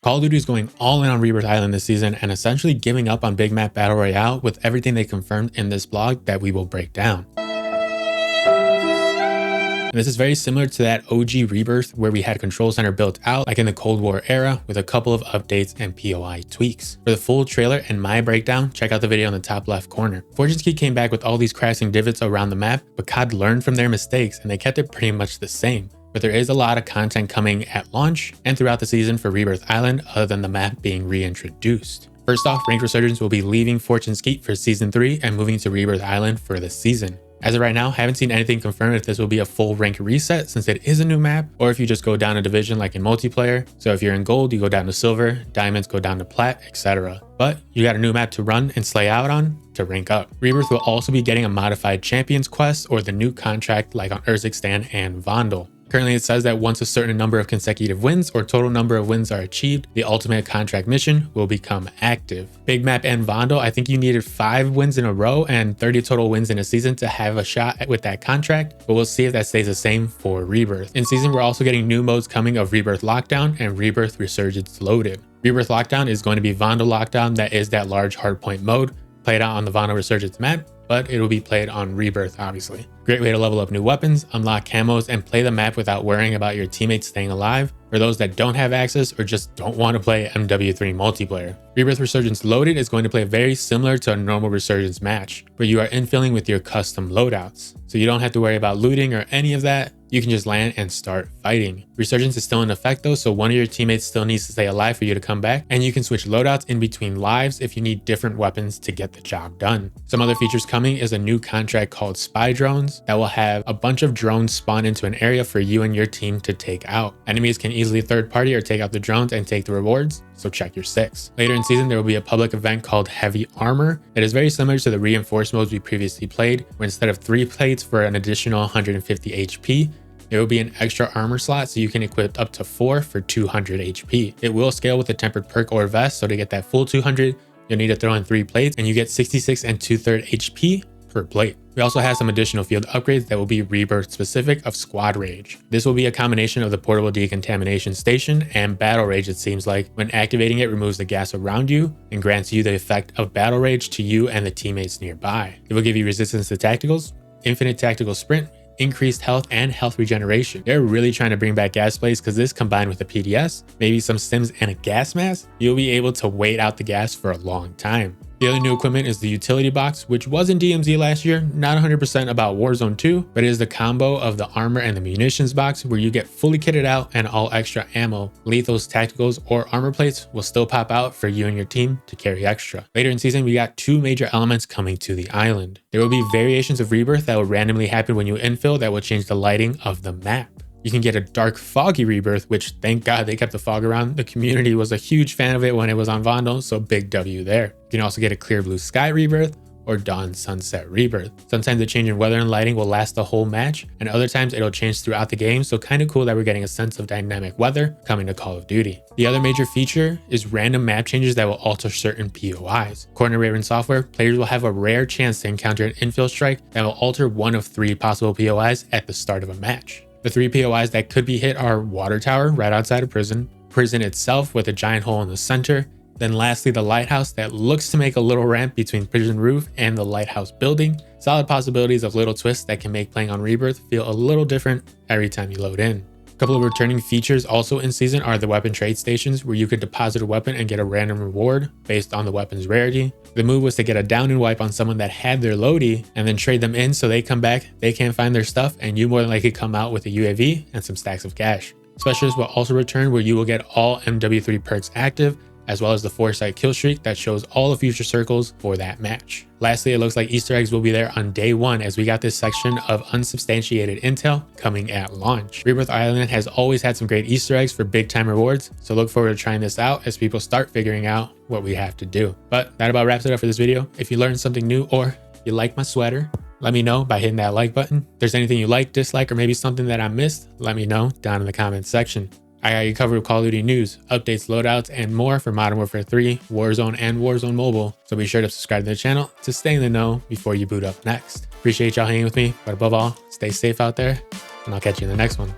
Call of Duty is going all in on Rebirth Island this season and essentially giving up on Big Map Battle Royale with everything they confirmed in this blog that we will break down. And this is very similar to that OG Rebirth where we had Control Center built out like in the Cold War era with a couple of updates and POI tweaks. For the full trailer and my breakdown, check out the video in the top left corner. Fortune's Key came back with all these cracks and divots around the map, but COD learned from their mistakes and they kept it pretty much the same. But there is a lot of content coming at launch and throughout the season for Rebirth Island other than the map being reintroduced. First off, Ranked Resurgence will be leaving Fortune's Keep for Season 3 and moving to Rebirth Island for this season. As of right now, haven't seen anything confirmed if this will be a full rank reset since it is a new map, or if you just go down a division like in multiplayer. So if you're in gold, you go down to silver, diamonds go down to plat, etc. But you got a new map to run and slay out on to rank up. Rebirth will also be getting a modified Champions quest or the new contract like on Urzikstan and Vondel. Currently, it says that once a certain number of consecutive wins or total number of wins are achieved, the ultimate contract mission will become active. Big Map and Vondel, I think you needed 5 wins in a row and 30 total wins in a season to have a shot with that contract, but we'll see if that stays the same for Rebirth. In season, we're also getting new modes coming of Rebirth Lockdown and Rebirth Resurgence Loaded. Rebirth Lockdown is going to be Vondel Lockdown, that is that large hardpoint mode, played out on the Vondel Resurgence map, but it will be played on Rebirth, obviously. Great way to level up new weapons, unlock camos, and play the map without worrying about your teammates staying alive for those that don't have access or just don't want to play MW3 multiplayer. Rebirth Resurgence Loaded is going to play very similar to a normal Resurgence match, where you are infilling with your custom loadouts. So you don't have to worry about looting or any of that. You can just land and start fighting. Resurgence is still in effect though, so one of your teammates still needs to stay alive for you to come back, and you can switch loadouts in between lives if you need different weapons to get the job done. Some other features coming is a new contract called Spy Drones that will have a bunch of drones spawn into an area for you and your team to take out. Enemies can easily third party or take out the drones and take the rewards, so check your 6. Later in season, there will be a public event called Heavy Armor that is very similar to the reinforced modes we previously played, where instead of 3 plates for an additional 150 HP, there will be an extra armor slot so you can equip up to 4 for 200 HP. It will scale with a tempered perk or vest, so to get that full 200, you'll need to throw in 3 plates and you get 66 and 2/3 HP per plate. We also have some additional field upgrades that will be Rebirth specific of Squad Rage. This will be a combination of the portable decontamination station and Battle Rage. It seems like when activating it removes the gas around you and grants you the effect of Battle Rage to you and the teammates nearby. It will give you resistance to tacticals, infinite tactical sprint, increased health, and health regeneration. They're really trying to bring back gas plays because this combined with a PDS, maybe some stims and a gas mask, you'll be able to wait out the gas for a long time. The other new equipment is the utility box, which was in DMZ last year. Not 100% about Warzone 2, but it is the combo of the armor and the munitions box where you get fully kitted out and all extra ammo. Lethals, tacticals, or armor plates will still pop out for you and your team to carry extra. Later in season, we got 2 major elements coming to the island. There will be variations of Rebirth that will randomly happen when you infill that will change the lighting of the map. You can get a dark foggy Rebirth, which thank God they kept the fog around. The community was a huge fan of it when it was on Vondel, so big W there. You can also get a clear blue sky Rebirth or dawn sunset Rebirth. Sometimes the change in weather and lighting will last the whole match, and other times it'll change throughout the game, so kind of cool that we're getting a sense of dynamic weather coming to Call of Duty. The other major feature is random map changes that will alter certain POIs. According to Raven Software, players will have a rare chance to encounter an infill strike that will alter one of 3 possible POIs at the start of a match. The 3 POIs that could be hit are Water Tower right outside of prison itself with a giant hole in the center, then lastly the lighthouse that looks to make a little ramp between prison roof and the lighthouse building. Solid possibilities of little twists that can make playing on Rebirth feel a little different every time you load in. A couple of returning features also in season are the weapon trade stations where you could deposit a weapon and get a random reward based on the weapon's rarity. The move was to get a down and wipe on someone that had their loadie and then trade them in so they come back, they can't find their stuff, and you more than likely come out with a UAV and some stacks of cash. Specialists will also return where you will get all MW3 perks active, as well as the Foresight kill streak that shows all the future circles for that match. Lastly, it looks like Easter eggs will be there on day 1 as we got this section of unsubstantiated intel coming at launch. Rebirth Island has always had some great Easter eggs for big time rewards, so look forward to trying this out as people start figuring out what we have to do. But that about wraps it up for this video. If you learned something new or you like my sweater, let me know by hitting that like button. If there's anything you like, dislike, or maybe something that I missed, let me know down in the comments section. I got you covered with Call of Duty news, updates, loadouts, and more for Modern Warfare 3, Warzone, and Warzone Mobile. So be sure to subscribe to the channel to stay in the know before you boot up next. Appreciate y'all hanging with me, but above all, stay safe out there, and I'll catch you in the next one.